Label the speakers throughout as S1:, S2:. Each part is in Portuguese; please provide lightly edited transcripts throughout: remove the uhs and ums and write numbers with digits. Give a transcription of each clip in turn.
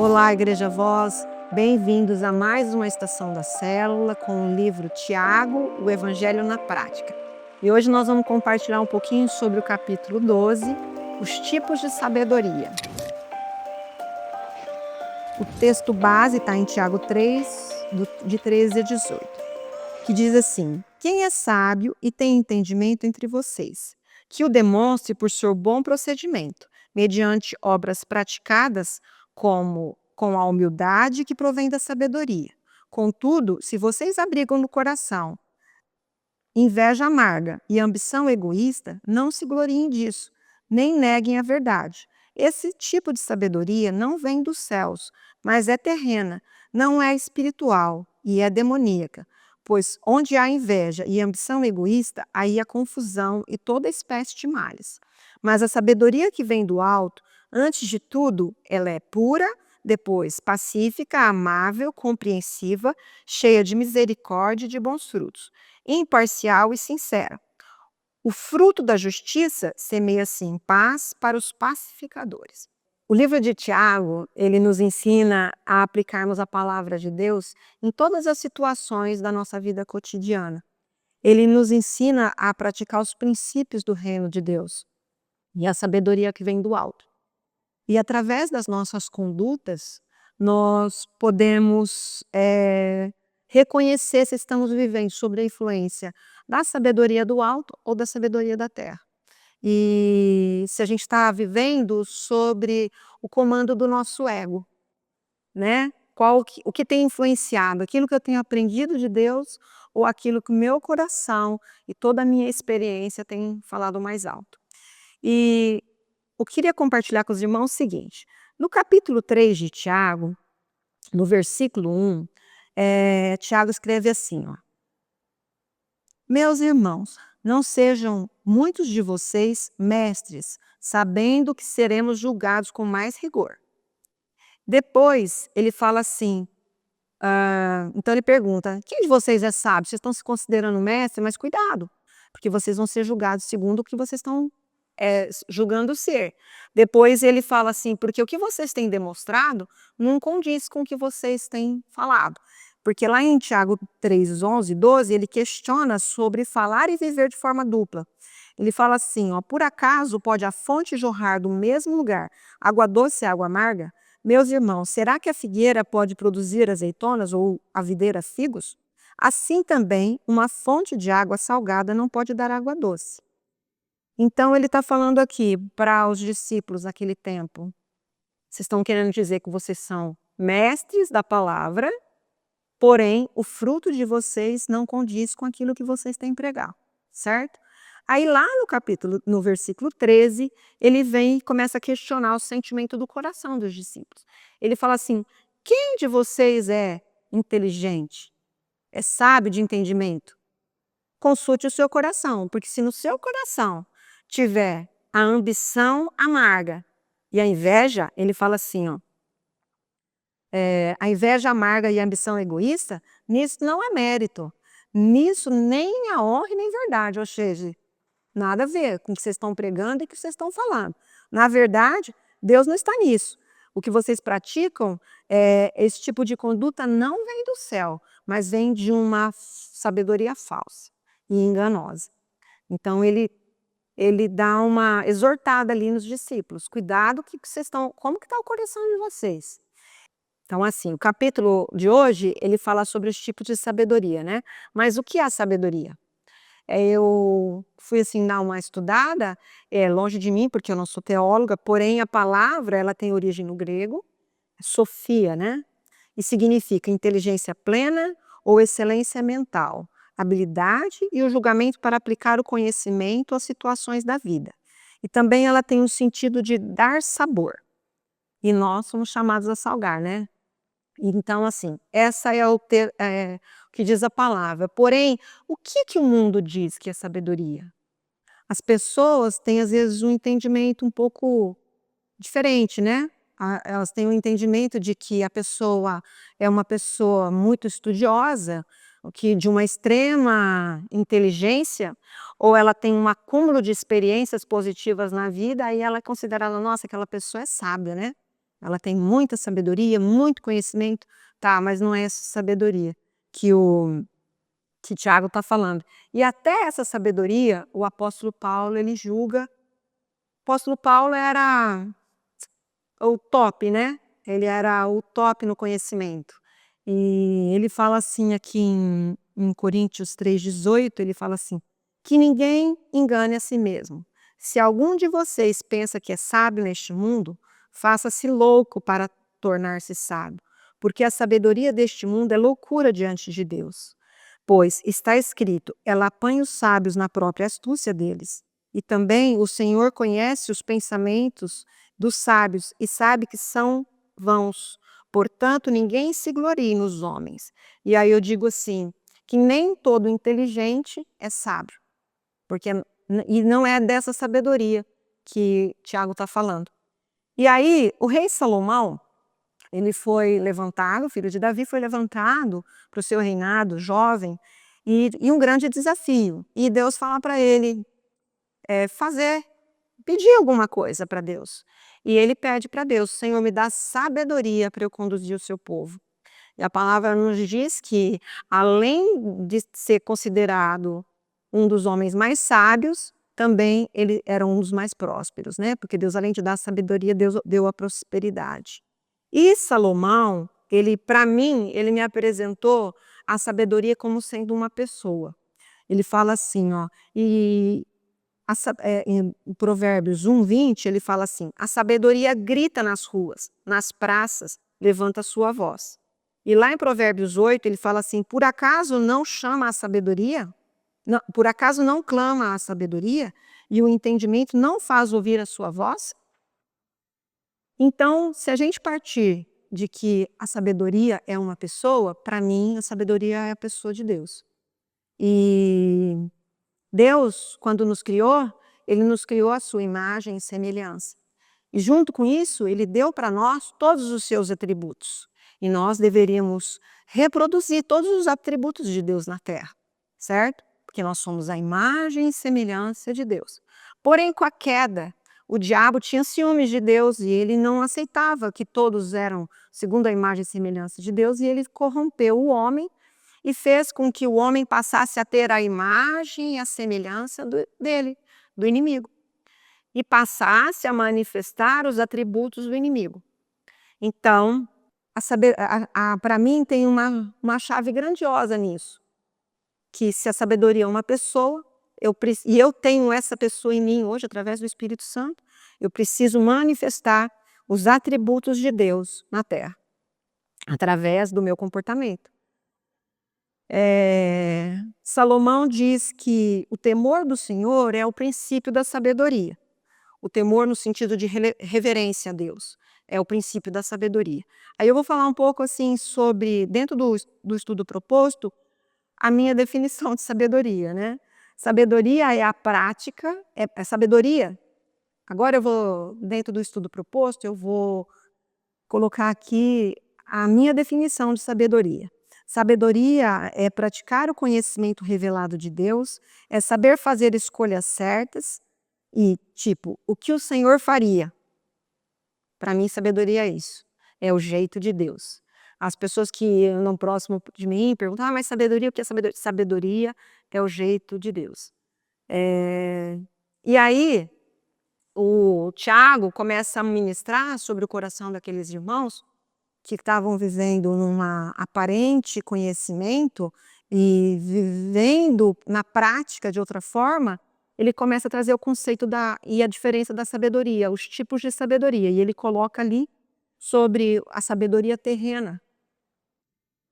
S1: Olá, Igreja Voz, bem-vindos a mais uma estação da Célula com o livro Tiago, o Evangelho na Prática. E hoje nós vamos compartilhar um pouquinho sobre o capítulo 12, os tipos de sabedoria. O texto base está em Tiago 3, de 13 a 18, que diz assim: Quem é sábio e tem entendimento entre vocês, que o demonstre por seu bom procedimento, mediante obras praticadas com a humildade que provém da sabedoria. Contudo, se vocês abrigam no coração inveja amarga e ambição egoísta, não se gloriem disso, nem neguem a verdade. Esse tipo de sabedoria não vem dos céus, mas é terrena, não é espiritual e é demoníaca. Pois onde há inveja e ambição egoísta, aí há confusão e toda espécie de males. Mas a sabedoria que vem do alto, antes de tudo, ela é pura, depois pacífica, amável, compreensiva, cheia de misericórdia e de bons frutos, imparcial e sincera. O fruto da justiça semeia-se em paz para os pacificadores. O livro de Tiago, ele nos ensina a aplicarmos a palavra de Deus em todas as situações da nossa vida cotidiana. Ele nos ensina a praticar os princípios do reino de Deus e a sabedoria que vem do alto. E através das nossas condutas, nós podemos reconhecer se estamos vivendo sob a influência da sabedoria do alto ou da sabedoria da terra. E se a gente está vivendo sobre o comando do nosso ego, né? O que tem influenciado? Aquilo que eu tenho aprendido de Deus ou aquilo que o meu coração e toda a minha experiência tem falado mais alto? E eu queria compartilhar com os irmãos o seguinte: no capítulo 3 de Tiago, no versículo 1, Tiago escreve assim, ó: Meus irmãos, não sejam muitos de vocês mestres, sabendo que seremos julgados com mais rigor. Depois ele fala assim, então ele pergunta: quem de vocês é sábio? Vocês estão se considerando mestre, mas cuidado, porque vocês vão ser julgados segundo o que vocês estão julgando ser. Depois ele fala assim: porque o que vocês têm demonstrado não condiz com o que vocês têm falado. Porque lá em Tiago 3, 11, 12, ele questiona sobre falar e viver de forma dupla. Ele fala assim, ó: por acaso pode a fonte jorrar do mesmo lugar água doce e água amarga? Meus irmãos, será que a figueira pode produzir azeitonas ou a videira figos? Assim também, uma fonte de água salgada não pode dar água doce. Então ele está falando aqui para os discípulos naquele tempo: vocês estão querendo dizer que vocês são mestres da palavra, porém o fruto de vocês não condiz com aquilo que vocês têm pregado, certo? Aí lá no versículo 13, ele vem e começa a questionar o sentimento do coração dos discípulos. Ele fala assim: quem de vocês é inteligente? É sábio de entendimento? Consulte o seu coração, porque se no seu coração tiver a ambição amarga e a inveja, ele fala assim, ó, a inveja amarga e a ambição egoísta, nisso não é mérito, nisso nem a honra e nem verdade, ou seja, nada a ver com o que vocês estão pregando e o que vocês estão falando. Na verdade, Deus não está nisso. O que vocês praticam, esse tipo de conduta não vem do céu, mas vem de uma sabedoria falsa e enganosa. Então ele dá uma exortada ali nos discípulos: cuidado, como que está o coração de vocês? Então, assim, o capítulo de hoje, ele fala sobre os tipos de sabedoria, né? Mas o que é a sabedoria? Eu fui, assim, dar uma estudada, longe de mim, porque eu não sou teóloga, porém a palavra, ela tem origem no grego, Sofia, né? E significa inteligência plena ou excelência mental, habilidade e o julgamento para aplicar o conhecimento às situações da vida. E também ela tem o sentido de dar sabor. E nós somos chamados a salgar, né? Então, assim, essa é o que diz a palavra. Porém, o que o mundo diz que é sabedoria? As pessoas têm, às vezes, um entendimento um pouco diferente, né? Elas têm um entendimento de que a pessoa é uma pessoa muito estudiosa, que de uma extrema inteligência, ou ela tem um acúmulo de experiências positivas na vida, aí ela é considerada: nossa, aquela pessoa é sábia, né? ela tem muita sabedoria, muito conhecimento, tá, mas não é essa sabedoria que Tiago está falando. E até essa sabedoria, o apóstolo Paulo, ele julga. O apóstolo Paulo era o top, né? Ele era o top no conhecimento. E ele fala assim aqui em Coríntios 3,18, ele fala assim: que ninguém engane a si mesmo. Se algum de vocês pensa que é sábio neste mundo, faça-se louco para tornar-se sábio, porque a sabedoria deste mundo é loucura diante de Deus. Pois está escrito: ela apanha os sábios na própria astúcia deles. E também o Senhor conhece os pensamentos dos sábios e sabe que são vãos. Portanto, ninguém se glorie nos homens. E aí eu digo assim, que nem todo inteligente é sábio, porque e não é dessa sabedoria que Tiago está falando. E aí, o rei Salomão, ele foi levantado, o filho de Davi foi levantado para o seu reinado jovem, e um grande desafio. E Deus fala para ele pedir alguma coisa para Deus. E ele pede para Deus: Senhor, me dá sabedoria para eu conduzir o seu povo. E a palavra nos diz que, além de ser considerado um dos homens mais sábios, também ele era um dos mais prósperos, né? Porque Deus, além de dar sabedoria, Deus deu a prosperidade. E Salomão, ele, para mim, ele me apresentou a sabedoria como sendo uma pessoa. Ele fala assim, ó, em Provérbios 1:20, ele fala assim: a sabedoria grita nas ruas, nas praças, levanta a sua voz. E lá em Provérbios 8, ele fala assim: por acaso não chama a sabedoria? Não, por acaso não clama a sabedoria? E o entendimento não faz ouvir a sua voz? Então, se a gente partir de que a sabedoria é uma pessoa, para mim, a sabedoria é a pessoa de Deus. E Deus, quando nos criou, ele nos criou à sua imagem e semelhança. E junto com isso, ele deu para nós todos os seus atributos. E nós deveríamos reproduzir todos os atributos de Deus na terra, certo? Porque nós somos a imagem e semelhança de Deus. Porém, com a queda, o diabo tinha ciúmes de Deus e ele não aceitava que todos eram segundo a imagem e semelhança de Deus, e ele corrompeu o homem e fez com que o homem passasse a ter a imagem e a semelhança dele, do inimigo, e passasse a manifestar os atributos do inimigo. Então, para mim tem uma chave grandiosa nisso, que se a sabedoria é uma pessoa, e eu tenho essa pessoa em mim hoje, através do Espírito Santo, eu preciso manifestar os atributos de Deus na terra, através do meu comportamento. Salomão diz que o temor do Senhor é o princípio da sabedoria. O temor no sentido de reverência a Deus é o princípio da sabedoria. Aí eu vou falar um pouco assim sobre, dentro do estudo proposto, a minha definição de sabedoria, né? Sabedoria é a prática, é sabedoria. Agora eu vou, dentro do estudo proposto, eu vou colocar aqui a minha definição de sabedoria. Sabedoria é praticar o conhecimento revelado de Deus, é saber fazer escolhas certas e, tipo, o que o Senhor faria. Para mim, sabedoria é isso, é o jeito de Deus. As pessoas que andam próximo de mim perguntam: mas sabedoria, o que é sabedoria? Sabedoria é o jeito de Deus. E aí, o Tiago começa a ministrar sobre o coração daqueles irmãos que estavam vivendo numa aparente conhecimento e vivendo na prática de outra forma. Ele começa a trazer o conceito e a diferença da sabedoria, os tipos de sabedoria, e ele coloca ali sobre a sabedoria terrena.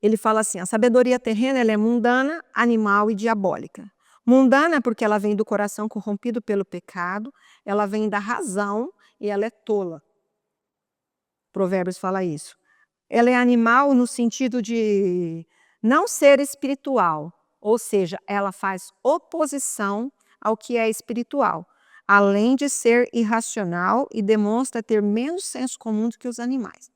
S1: Ele fala assim: a sabedoria terrena ela é mundana, animal e diabólica. Mundana porque ela vem do coração corrompido pelo pecado, ela vem da razão e ela é tola. Provérbios fala isso. Ela é animal no sentido de não ser espiritual, ou seja, ela faz oposição ao que é espiritual, além de ser irracional e demonstra ter menos senso comum do que os animais.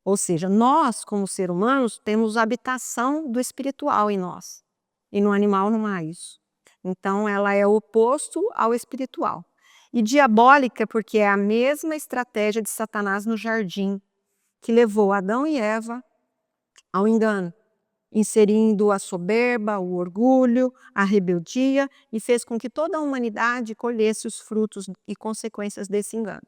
S1: Ou seja, nós, como seres humanos, temos habitação do espiritual em nós, e no animal não há isso. Então, ela é oposto ao espiritual. E diabólica porque é a mesma estratégia de Satanás no jardim, que levou Adão e Eva ao engano, inserindo a soberba, o orgulho, a rebeldia e fez com que toda a humanidade colhesse os frutos e consequências desse engano.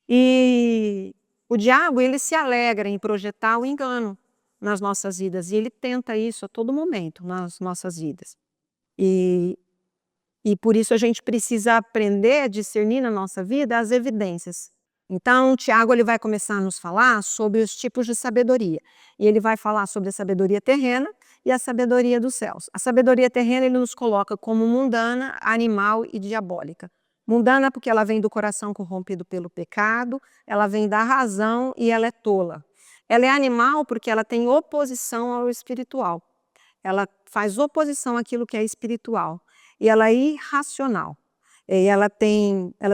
S1: E o diabo, ele se alegra em projetar o engano nas nossas vidas e ele tenta isso a todo momento nas nossas vidas. E por isso a gente precisa aprender a discernir na nossa vida as evidências. Então, Tiago ele vai começar a nos falar sobre os tipos de sabedoria. E ele vai falar sobre a sabedoria terrena e a sabedoria dos céus. A sabedoria terrena ele nos coloca como mundana, animal e diabólica. Mundana porque ela vem do coração corrompido pelo pecado, ela vem da razão e ela é tola. Ela é animal porque ela tem oposição ao espiritual. Ela faz oposição àquilo que é espiritual. E ela é irracional. E ela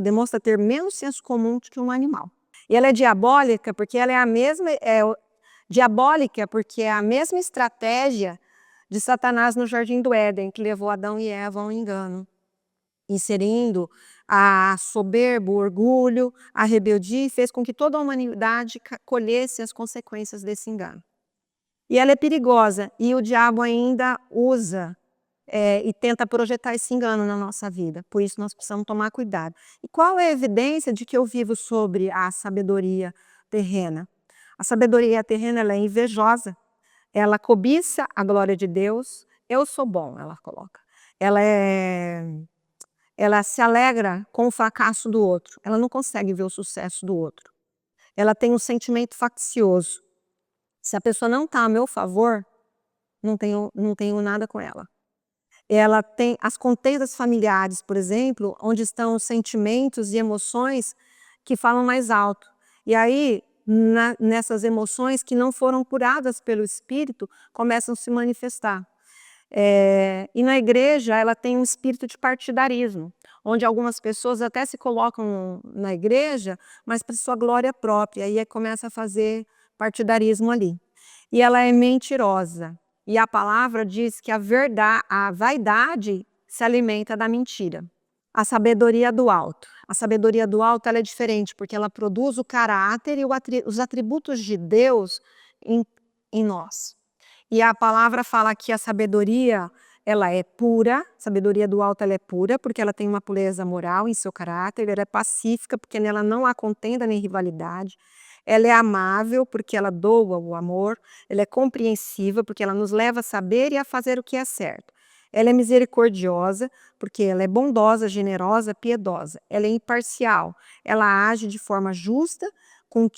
S1: demonstra ter menos senso comum do que um animal. E ela é diabólica porque ela é a mesma, diabólica porque é a mesma estratégia de Satanás no Jardim do Éden, que levou Adão e Eva ao engano, inserindo a soberba, o orgulho, a rebeldia e fez com que toda a humanidade colhesse as consequências desse engano. E ela é perigosa e o diabo ainda usa e tenta projetar esse engano na nossa vida. Por isso nós precisamos tomar cuidado. E qual é a evidência de que eu vivo sobre a sabedoria terrena? A sabedoria terrena ela é invejosa, ela cobiça a glória de Deus. Eu sou bom, ela coloca. Ela se alegra com o fracasso do outro. Ela não consegue ver o sucesso do outro. Ela tem um sentimento faccioso. Se a pessoa não está a meu favor, não tenho nada com ela. Ela tem as contendas familiares, por exemplo, onde estão os sentimentos e emoções que falam mais alto. E aí, nessas emoções que não foram curadas pelo Espírito, começam a se manifestar. E na igreja, ela tem um espírito de partidarismo, onde algumas pessoas até se colocam na igreja, mas para sua glória própria, e aí começa a fazer partidarismo ali. E ela é mentirosa. E a palavra diz que a vaidade se alimenta da mentira. A sabedoria do alto. A sabedoria do alto ela é diferente, porque ela produz o caráter e os atributos de Deus em nós. E a palavra fala que a sabedoria ela é pura, a sabedoria do alto ela é pura, porque ela tem uma pureza moral em seu caráter, ela é pacífica, porque nela não há contenda nem rivalidade. Ela é amável, porque ela doa o amor. Ela é compreensiva, porque ela nos leva a saber e a fazer o que é certo. Ela é misericordiosa, porque ela é bondosa, generosa, piedosa. Ela é imparcial. Ela age de forma justa com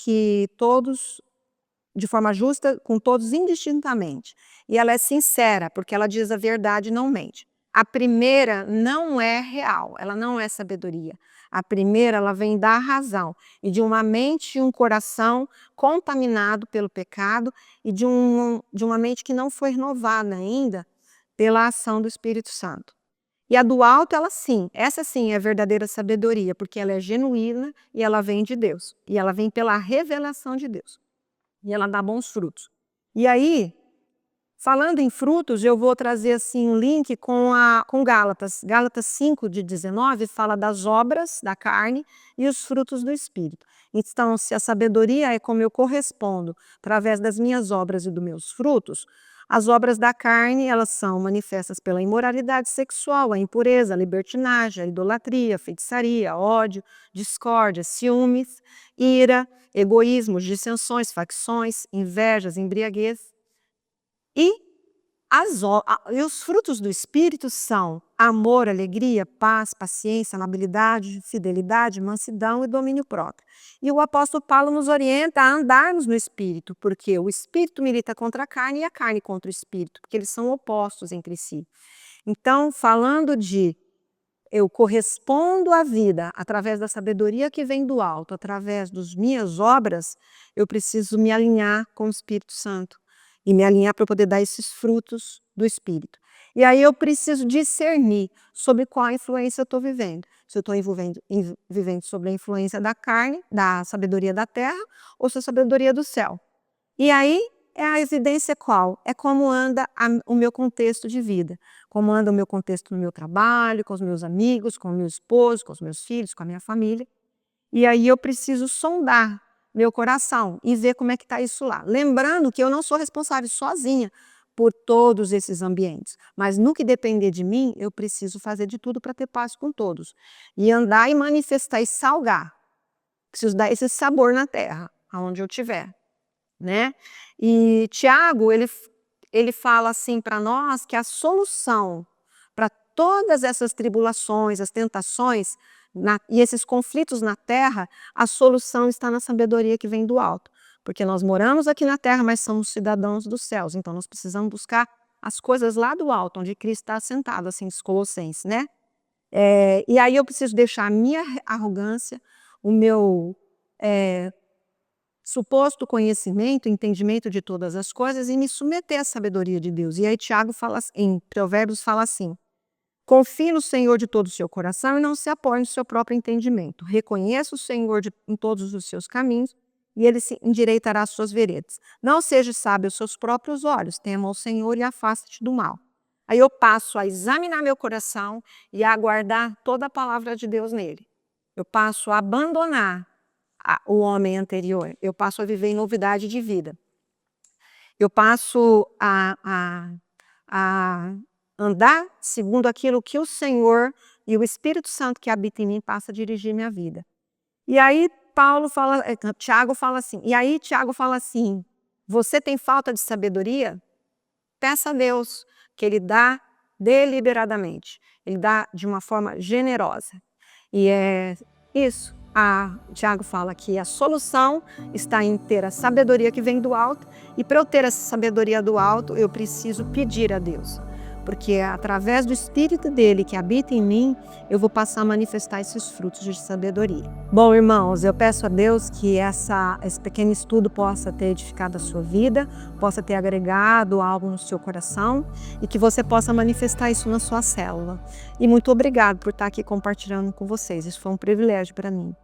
S1: todos indistintamente. E ela é sincera, porque ela diz a verdade e não mente. A primeira não é real, ela não é sabedoria. A primeira, ela vem da razão e de uma mente e um coração contaminado pelo pecado e de uma mente que não foi renovada ainda pela ação do Espírito Santo. E a do alto, essa sim é a verdadeira sabedoria, porque ela é genuína e ela vem de Deus. E ela vem pela revelação de Deus. E ela dá bons frutos. E aí, falando em frutos, eu vou trazer assim um link com Gálatas. Gálatas 5:19 fala das obras da carne e os frutos do Espírito. Então, se a sabedoria é como eu correspondo através das minhas obras e dos meus frutos, as obras da carne, elas são manifestas pela imoralidade sexual, a impureza, a libertinagem, a idolatria, a feitiçaria, ódio, discórdia, ciúmes, ira, egoísmos, dissensões, facções, invejas, embriaguez. E os frutos do Espírito são amor, alegria, paz, paciência, amabilidade, fidelidade, mansidão e domínio próprio. E o apóstolo Paulo nos orienta a andarmos no Espírito, porque o Espírito milita contra a carne e a carne contra o Espírito, porque eles são opostos entre si. Então, falando de eu correspondo à vida através da sabedoria que vem do alto, através das minhas obras, eu preciso me alinhar com o Espírito Santo e me alinhar para poder dar esses frutos do Espírito. E aí eu preciso discernir sobre qual influência eu estou vivendo. Se eu estou vivendo sobre a influência da carne, da sabedoria da terra, ou se é a sabedoria do céu. E aí é a evidência qual? É como anda o meu contexto de vida, como anda o meu contexto no meu trabalho, com os meus amigos, com o meu esposo, com os meus filhos, com a minha família. E aí eu preciso sondar meu coração e ver como é que está isso lá. Lembrando que eu não sou responsável sozinha por todos esses ambientes, mas no que depender de mim, eu preciso fazer de tudo para ter paz com todos. E andar e manifestar e salgar. Preciso dar esse sabor na terra, aonde eu estiver, né? E Tiago, ele fala assim para nós que a solução para todas essas tribulações, as tentações e esses conflitos na terra, a solução está na sabedoria que vem do alto. Porque nós moramos aqui na terra, mas somos cidadãos dos céus. Então nós precisamos buscar as coisas lá do alto, onde Cristo está assentado, assim, dos Colossenses, né? E aí eu preciso deixar a minha arrogância, o meu suposto conhecimento, entendimento de todas as coisas e me submeter à sabedoria de Deus. E aí Tiago fala, em Provérbios fala assim: confie no Senhor de todo o seu coração e não se apoie no seu próprio entendimento. Reconheça o Senhor em todos os seus caminhos e ele se endireitará as suas veredas. Não seja sábio aos seus próprios olhos, tema ao Senhor e afaste-te do mal. Aí eu passo a examinar meu coração e a guardar toda a palavra de Deus nele. Eu passo a abandonar o homem anterior. Eu passo a viver em novidade de vida. Eu passo a andar segundo aquilo que o Senhor e o Espírito Santo que habita em mim passa a dirigir minha vida. E aí Tiago fala assim, você tem falta de sabedoria? Peça a Deus que Ele dá deliberadamente. Ele dá de uma forma generosa. E é isso. Tiago fala que a solução está em ter a sabedoria que vem do alto. E para eu ter essa sabedoria do alto, eu preciso pedir a Deus. Porque é através do Espírito dele que habita em mim, eu vou passar a manifestar esses frutos de sabedoria. Bom, irmãos, eu peço a Deus que esse pequeno estudo possa ter edificado a sua vida, possa ter agregado algo no seu coração e que você possa manifestar isso na sua célula. E muito obrigado por estar aqui compartilhando com vocês. Isso foi um privilégio para mim.